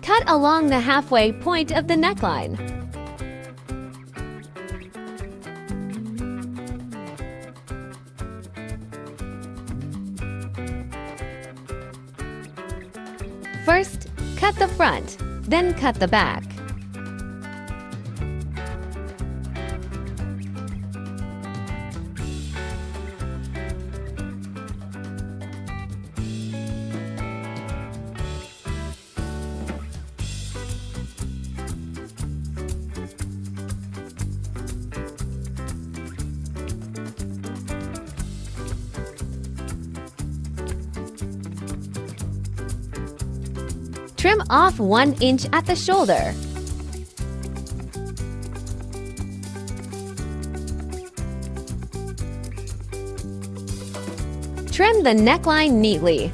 Cut along the halfway point of the neckline. First, cut the front, then cut the back. Trim off 1 inch at the shoulder. Trim the neckline neatly.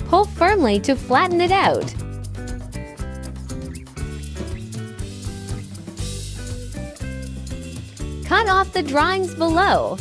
Pull firmly to flatten it out. Cut off the drawings below.